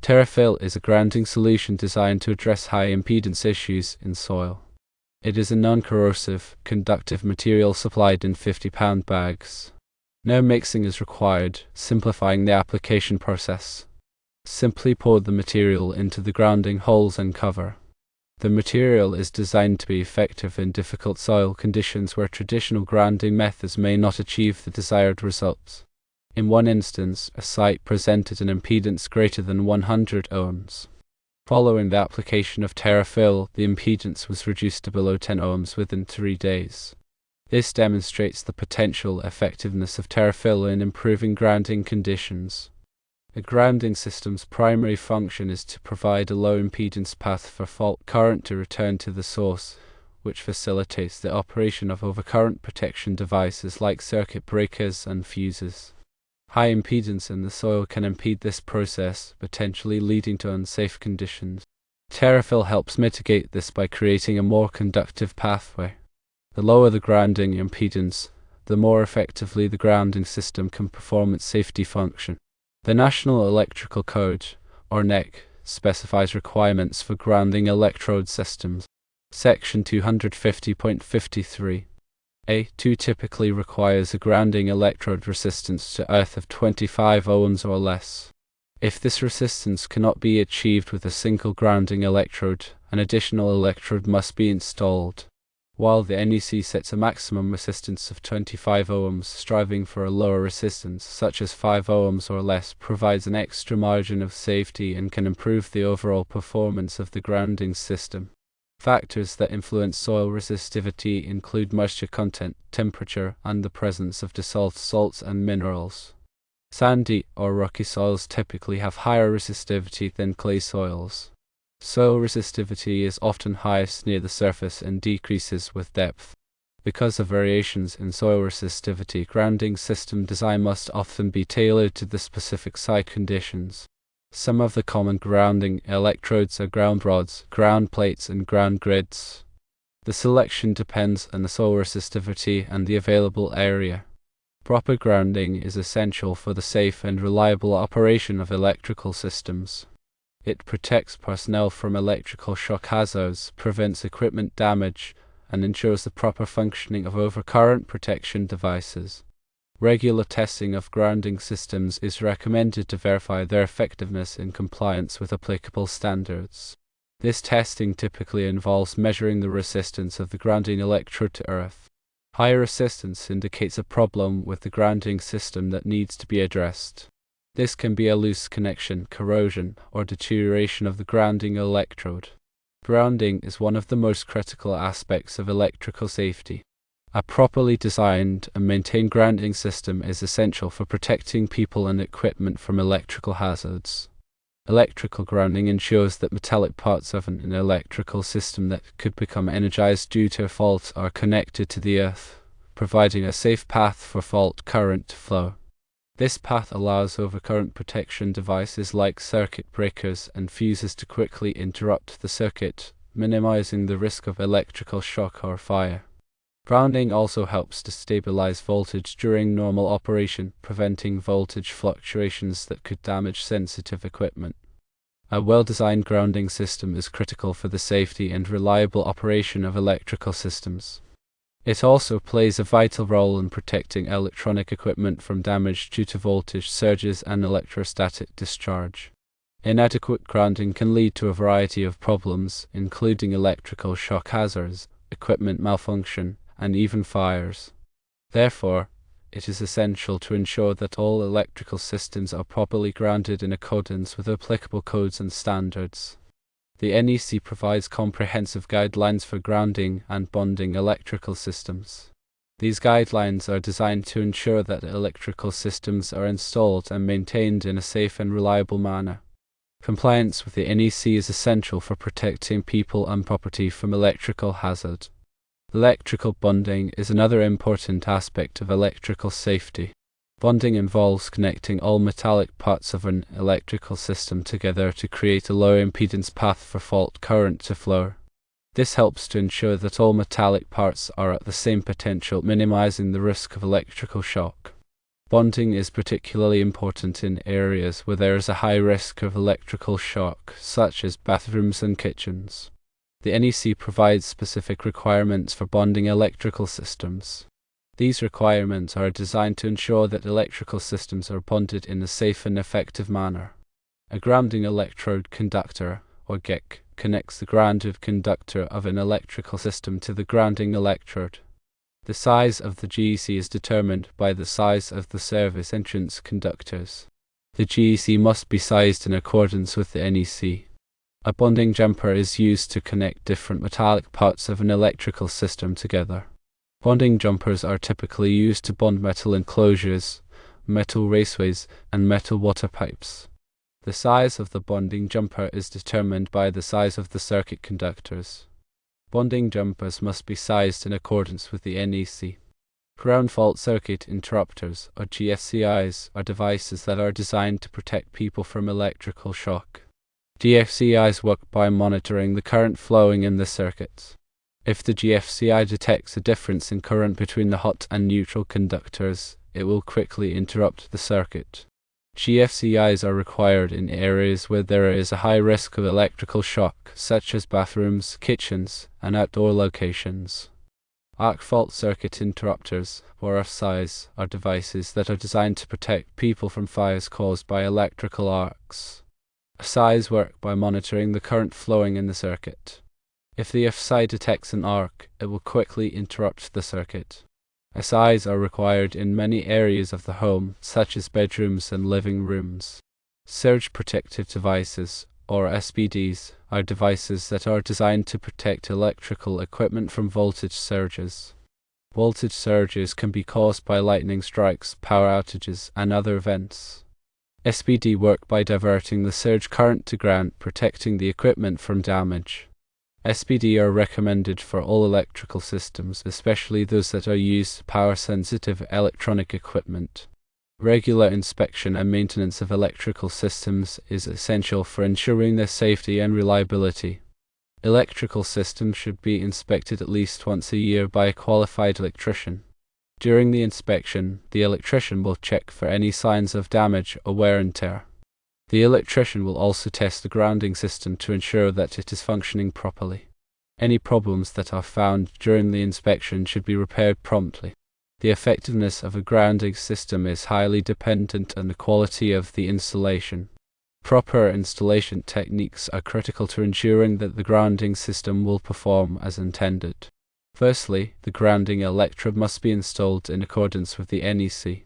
TerraFill is a grounding solution designed to address high impedance issues in soil. It is a non-corrosive, conductive material supplied in 50-pound bags. No mixing is required, simplifying the application process. Simply pour the material into the grounding holes and cover. The material is designed to be effective in difficult soil conditions where traditional grounding methods may not achieve the desired results. In one instance, a site presented an impedance greater than 100 ohms. Following the application of TerraFill, the impedance was reduced to below 10 ohms within 3 days. This demonstrates the potential effectiveness of TerraFill in improving grounding conditions. A grounding system's primary function is to provide a low impedance path for fault current to return to the source, which facilitates the operation of overcurrent protection devices like circuit breakers and fuses. High impedance in the soil can impede this process, potentially leading to unsafe conditions. TerraFill helps mitigate this by creating a more conductive pathway. The lower the grounding impedance, the more effectively the grounding system can perform its safety function. The National Electrical Code, or NEC, specifies requirements for grounding electrode systems. Section 250.53 A2 typically requires a grounding electrode resistance to earth of 25 ohms or less. If this resistance cannot be achieved with a single grounding electrode, an additional electrode must be installed. While the NEC sets a maximum resistance of 25 ohms, striving for a lower resistance, such as 5 ohms or less, provides an extra margin of safety and can improve the overall performance of the grounding system. Factors that influence soil resistivity include moisture content, temperature, and the presence of dissolved salts and minerals. Sandy or rocky soils typically have higher resistivity than clay soils. Soil resistivity is often highest near the surface and decreases with depth. Because of variations in soil resistivity, grounding system design must often be tailored to the specific site conditions. Some of the common grounding electrodes are ground rods, ground plates, and ground grids. The selection depends on the soil resistivity and the available area. Proper grounding is essential for the safe and reliable operation of electrical systems. It protects personnel from electrical shock hazards, prevents equipment damage, and ensures the proper functioning of overcurrent protection devices. Regular testing of grounding systems is recommended to verify their effectiveness in compliance with applicable standards. This testing typically involves measuring the resistance of the grounding electrode to earth. Higher resistance indicates a problem with the grounding system that needs to be addressed. This can be a loose connection, corrosion, or deterioration of the grounding electrode. Grounding is one of the most critical aspects of electrical safety. A properly designed and maintained grounding system is essential for protecting people and equipment from electrical hazards. Electrical grounding ensures that metallic parts of an electrical system that could become energized due to a fault are connected to the earth, providing a safe path for fault current to flow. This path allows overcurrent protection devices like circuit breakers and fuses to quickly interrupt the circuit, minimizing the risk of electrical shock or fire. Grounding also helps to stabilize voltage during normal operation, preventing voltage fluctuations that could damage sensitive equipment. A well-designed grounding system is critical for the safety and reliable operation of electrical systems. It also plays a vital role in protecting electronic equipment from damage due to voltage surges and electrostatic discharge. Inadequate grounding can lead to a variety of problems, including electrical shock hazards, equipment malfunction, and even fires. Therefore, it is essential to ensure that all electrical systems are properly grounded in accordance with applicable codes and standards. The NEC provides comprehensive guidelines for grounding and bonding electrical systems. These guidelines are designed to ensure that electrical systems are installed and maintained in a safe and reliable manner. Compliance with the NEC is essential for protecting people and property from electrical hazard. Electrical bonding is another important aspect of electrical safety. Bonding involves connecting all metallic parts of an electrical system together to create a low impedance path for fault current to flow. This helps to ensure that all metallic parts are at the same potential, minimizing the risk of electrical shock. Bonding is particularly important in areas where there is a high risk of electrical shock, such as bathrooms and kitchens. The NEC provides specific requirements for bonding electrical systems. These requirements are designed to ensure that electrical systems are bonded in a safe and effective manner. A grounding electrode conductor, or GEC, connects the grounded conductor of an electrical system to the grounding electrode. The size of the GEC is determined by the size of the service entrance conductors. The GEC must be sized in accordance with the NEC. A bonding jumper is used to connect different metallic parts of an electrical system together. Bonding jumpers are typically used to bond metal enclosures, metal raceways, and metal water pipes. The size of the bonding jumper is determined by the size of the circuit conductors. Bonding jumpers must be sized in accordance with the NEC. Ground fault circuit interrupters, or GFCIs, are devices that are designed to protect people from electrical shock. GFCIs work by monitoring the current flowing in the circuits. If the GFCI detects a difference in current between the hot and neutral conductors, it will quickly interrupt the circuit. GFCIs are required in areas where there is a high risk of electrical shock, such as bathrooms, kitchens, and outdoor locations. Arc fault circuit interrupters, or RFCIs, are devices that are designed to protect people from fires caused by electrical arcs. RFCIs work by monitoring the current flowing in the circuit. If the RFCI detects an arc, it will quickly interrupt the circuit. RFCIs are required in many areas of the home, such as bedrooms and living rooms. Surge protective devices, or SPDs, are devices that are designed to protect electrical equipment from voltage surges. Voltage surges can be caused by lightning strikes, power outages, and other events. SPD work by diverting the surge current to ground, protecting the equipment from damage. SPD are recommended for all electrical systems, especially those that are used power-sensitive electronic equipment. Regular inspection and maintenance of electrical systems is essential for ensuring their safety and reliability. Electrical systems should be inspected at least once a year by a qualified electrician. During the inspection, the electrician will check for any signs of damage or wear and tear. The electrician will also test the grounding system to ensure that it is functioning properly. Any problems that are found during the inspection should be repaired promptly. The effectiveness of a grounding system is highly dependent on the quality of the installation. Proper installation techniques are critical to ensuring that the grounding system will perform as intended. Firstly, the grounding electrode must be installed in accordance with the NEC.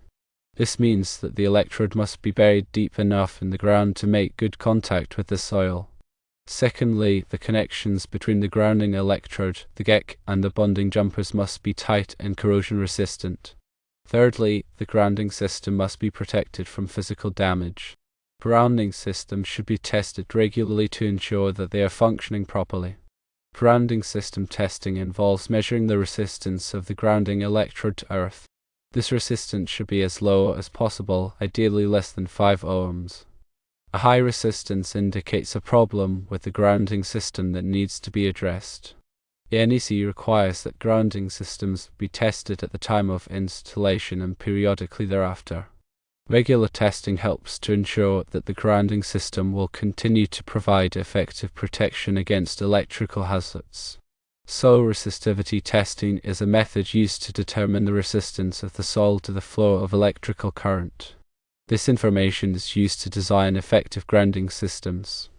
This means that the electrode must be buried deep enough in the ground to make good contact with the soil. Secondly, the connections between the grounding electrode, the GEC, and the bonding jumpers must be tight and corrosion resistant. Thirdly, the grounding system must be protected from physical damage. Grounding systems should be tested regularly to ensure that they are functioning properly. Grounding system testing involves measuring the resistance of the grounding electrode to earth. This resistance should be as low as possible, ideally less than 5 ohms. A high resistance indicates a problem with the grounding system that needs to be addressed. The NEC requires that grounding systems be tested at the time of installation and periodically thereafter. Regular testing helps to ensure that the grounding system will continue to provide effective protection against electrical hazards. Soil resistivity testing is a method used to determine the resistance of the soil to the flow of electrical current. This information is used to design effective grounding systems.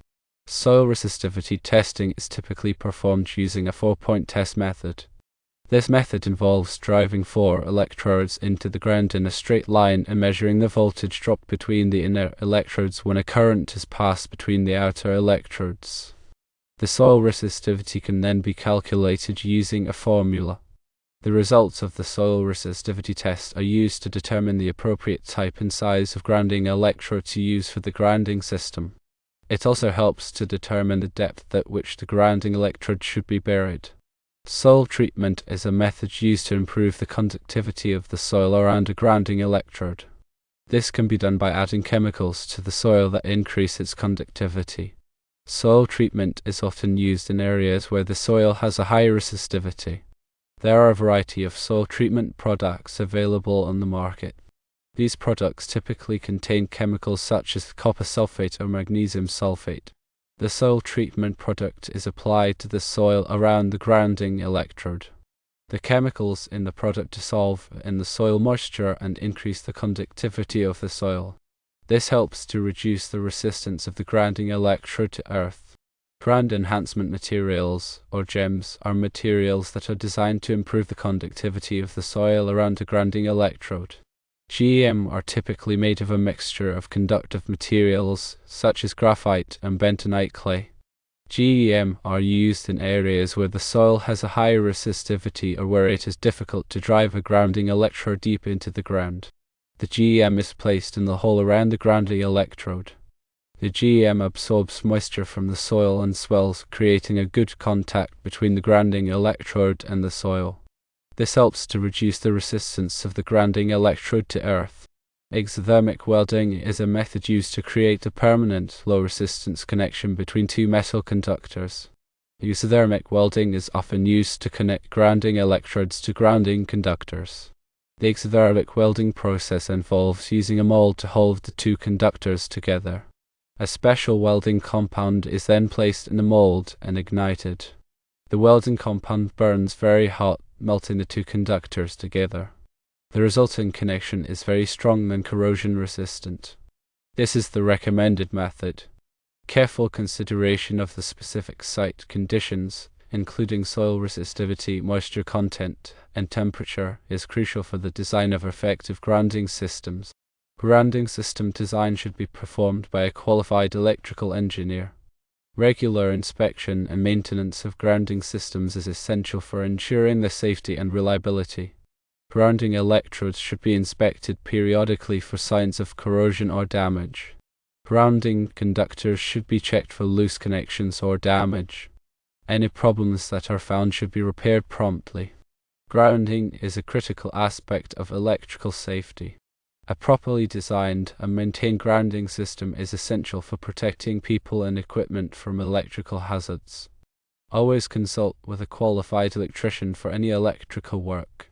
Soil resistivity testing is typically performed using a 4-point test method. This method involves driving 4 electrodes into the ground in a straight line and measuring the voltage drop between the inner electrodes when a current is passed between the outer electrodes. The soil resistivity can then be calculated using a formula. The results of the soil resistivity test are used to determine the appropriate type and size of grounding electrode to use for the grounding system. It also helps to determine the depth at which the grounding electrode should be buried. Soil treatment is a method used to improve the conductivity of the soil around a grounding electrode. This can be done by adding chemicals to the soil that increase its conductivity. Soil treatment is often used in areas where the soil has a high resistivity. There are a variety of soil treatment products available on the market. These products typically contain chemicals such as copper sulfate or magnesium sulfate. The soil treatment product is applied to the soil around the grounding electrode. The chemicals in the product dissolve in the soil moisture and increase the conductivity of the soil. This helps to reduce the resistance of the grounding electrode to earth. Ground enhancement materials, or GEMs, are materials that are designed to improve the conductivity of the soil around the grounding electrode. GEM are typically made of a mixture of conductive materials such as graphite and bentonite clay. GEM are used in areas where the soil has a higher resistivity or where it is difficult to drive a grounding electrode deep into the ground. The GEM is placed in the hole around the grounding electrode. The GEM absorbs moisture from the soil and swells, creating a good contact between the grounding electrode and the soil. This helps to reduce the resistance of the grounding electrode to earth. Exothermic welding is a method used to create a permanent, low-resistance connection between two metal conductors. Exothermic welding is often used to connect grounding electrodes to grounding conductors. The exothermic welding process involves using a mold to hold the two conductors together. A special welding compound is then placed in the mold and ignited. The welding compound burns very hot, melting the two conductors together. The resulting connection is very strong and corrosion resistant. This is the recommended method. Careful consideration of the specific site conditions, including soil resistivity, moisture content, and temperature, is crucial for the design of effective grounding systems. Grounding system design should be performed by a qualified electrical engineer. Regular inspection and maintenance of grounding systems is essential for ensuring their safety and reliability. Grounding electrodes should be inspected periodically for signs of corrosion or damage. Grounding conductors should be checked for loose connections or damage. Any problems that are found should be repaired promptly. Grounding is a critical aspect of electrical safety. A properly designed and maintained grounding system is essential for protecting people and equipment from electrical hazards. Always consult with a qualified electrician for any electrical work.